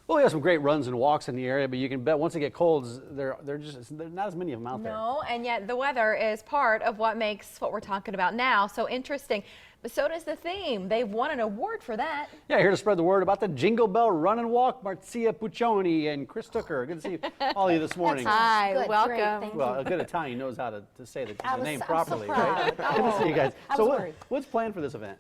Well, we have some great runs and walks in the area, but you can bet once they get cold, there's not as many of them out there. No, and yet the weather is part of what makes what we're talking about now so interesting. But so does the theme. They've won an award for that. Yeah, here to spread the word about the Jingle Bell Run and Walk, Marcia Puccioni and Chris Tucker. Good to see all of you this morning. Hi, Good, welcome. great, thank Well, you. a good Italian knows how to say the name I'm properly, so right? proud. Good to see you guys. I So was worried. what's planned for this event?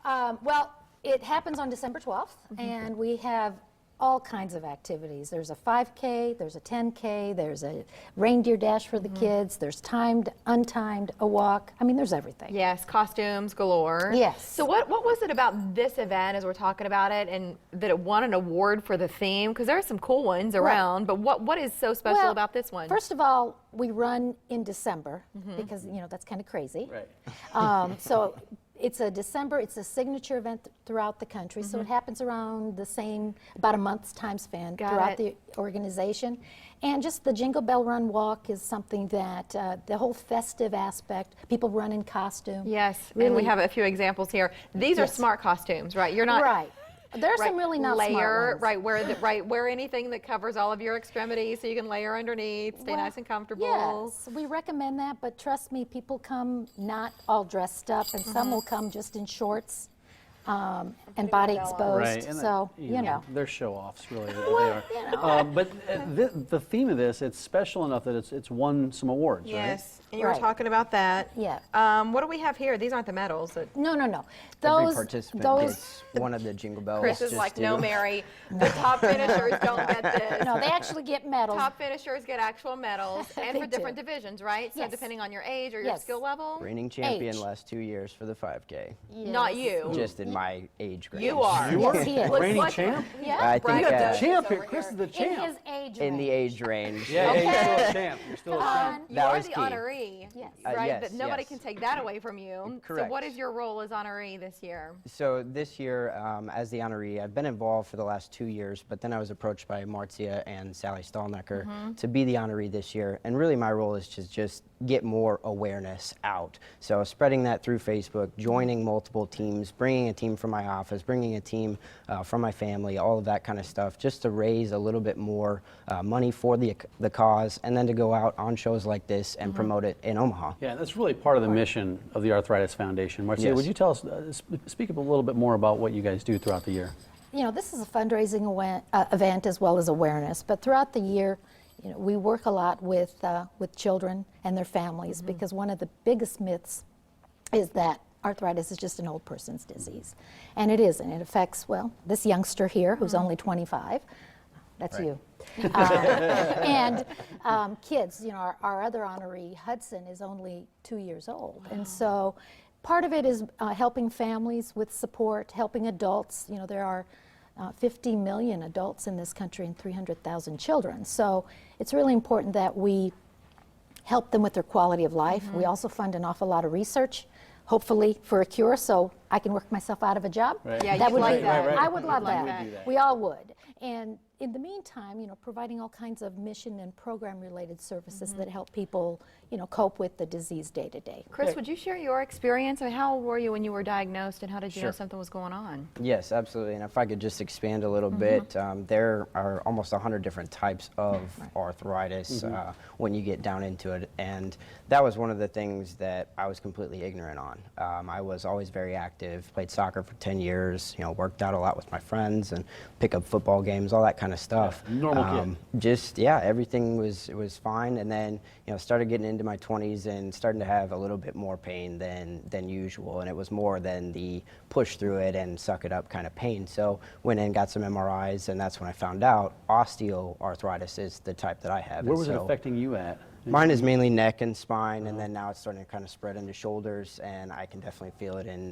Well, it happens on December 12th, and we have all kinds of activities. There's a 5K, there's a 10K, there's a reindeer dash for the kids, there's timed, untimed, a walk. I mean, there's everything. Yes, costumes galore. Yes. So what was it about this event as we're talking about it and that it won an award for the theme? Because there are some cool ones around, but what is so special Well, about this one? First of all, we run in December because, you know, that's kind of crazy. Right. So it's a signature event throughout the country, so it happens around the same, about a month's time span Got throughout it. the organization. And just the Jingle Bell Run Walk is something that, the whole festive aspect, people run in costume. Yes, and Really- we have a few examples here. These are Yes. smart costumes, right? You're not Right. There are some really not layer, smart ones. right, wear anything that covers all of your extremities so you can layer underneath, stay Well, nice and comfortable. Yes, we recommend that, but trust me, people come not all dressed up, and some will come just in shorts and body exposed. Right. And So, you know. they're show-offs, really. They Well, are. you know. But the theme of this, it's special enough that it's won some awards, right? Yes, and you were Right. talking about that. Yeah. What do we have here? These aren't the medals. No. Every Those, participant those, gets one of the Jingle Bells. Chris is just like, to- no, Mary, the top finishers don't get this. no, they actually get medals. Top finishers get actual medals, and They for different do. divisions, right? So Yes. depending on your age or your Yes. skill level. Reigning champion Age. last 2 years for the 5K. Not you. Just in my age grade. You are. You Yes, are he is. Looks reigning like- champ? Yeah, I think You got the uh, champ here. over Chris here. is the in champ. his age in the range. age range. Yeah, Okay. you're still a champ. You're still a Come champ. on. You That are was the key. honoree, Yes. right? Yes, That nobody yes. can take that away from you. Correct. So what is your role as honoree this year? So this year, as the honoree, I've been involved for the last 2 years, but then I was approached by Marcia and Sally Stallnecker to be the honoree this year. And really my role is to just get more awareness out. So spreading that through Facebook, joining multiple teams, bringing a team from my office, bringing a team from my family, all of that kind of stuff, just to raise a little bit more money for the cause, and then to go out on shows like this and promote it in Omaha. Yeah, that's really part of the mission of the Arthritis Foundation. Marcia, Yes. would you tell us, speak up a little bit more about what you guys do throughout the year? You know, this is a fundraising event as well as awareness, but throughout the year, you know, we work a lot with children and their families, because one of the biggest myths is that arthritis is just an old person's disease. And it isn't. It affects, well, this youngster here who's only 25. That's you. And kids, you know, our other honoree, Hudson, is only 2 years old. And so part of it is helping families with support, helping adults. You know, there are 50 million adults in this country and 300,000 children. So it's really important that we help them with their quality of life. We also fund an awful lot of research, hopefully for a cure, so I can work myself out of a job. Right. Yeah, That you'd would like be, that. Right, right. I would love You'd like that. that. We would do that. We all would. And in the meantime, you know, providing all kinds of mission and program-related services that help people, you know, cope with the disease day to day. Chris, would you share your experience? I mean, how old were you when you were diagnosed, and how did you know Sure. something was going on? Yes, absolutely. And if I could just expand a little bit, there are almost 100 different types of arthritis when you get down into it. And that was one of the things that I was completely ignorant on. I was always very active, played soccer for 10 years, you know, worked out a lot with my friends and pick up football games, all that kind of stuff. Yeah, normal kid. Just, yeah, everything was fine. And then, you know, started getting into my 20s and starting to have a little bit more pain than usual. And it was more than the push through it and suck it up kind of pain. So went in, got some MRIs, and that's when I found out osteoarthritis is the type that I have. Where And was it so affecting you at? Mine is mainly neck and spine, and then now it's starting to kind of spread into shoulders, and I can definitely feel it in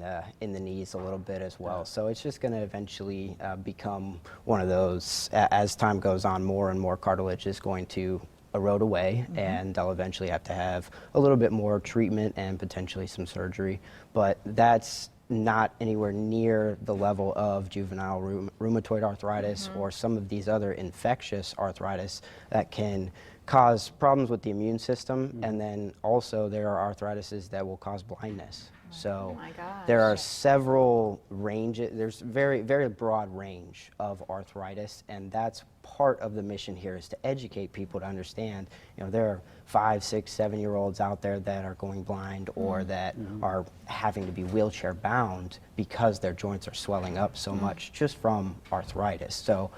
the knees a little bit as well. So it's just going to eventually become one of those, as time goes on, more and more cartilage is going to erode away, and I'll eventually have to have a little bit more treatment and potentially some surgery. But that's not anywhere near the level of juvenile rheumatoid arthritis or some of these other infectious arthritis that can cause problems with the immune system, and then also there are arthritises that will cause blindness. So my gosh. there are several ranges, there's very, very broad range of arthritis, and that's part of the mission here, is to educate people to understand, there are 5, 6, 7-year-olds out there that are going blind or that are having to be wheelchair bound because their joints are swelling up so much just from arthritis. So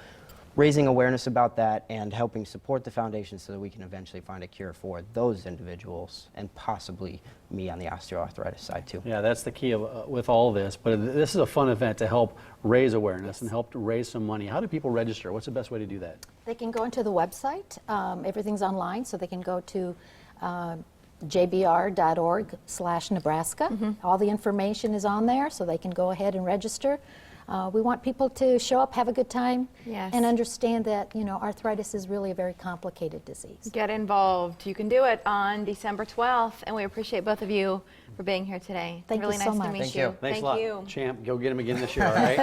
raising awareness about that and helping support the foundation so that we can eventually find a cure for those individuals and possibly me on the osteoarthritis side too. Yeah, that's the key of, with all this. But this is a fun event to help raise awareness and help to raise some money. How do people register? What's the best way to do that? They can go into the website. Everything's online, so they can go to jbr.org/Nebraska. All the information is on there, so they can go ahead and register. We want people to show up, have a good time, Yes. and understand that arthritis is really a very complicated disease. Get involved. You can do it on December 12th, and we appreciate both of you for being here today. Thank you really so nice much. to meet Thank you. you. Thanks Thank a lot. you. Champ, go get him again this year, all right?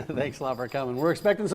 Thanks a lot for coming. We're expecting some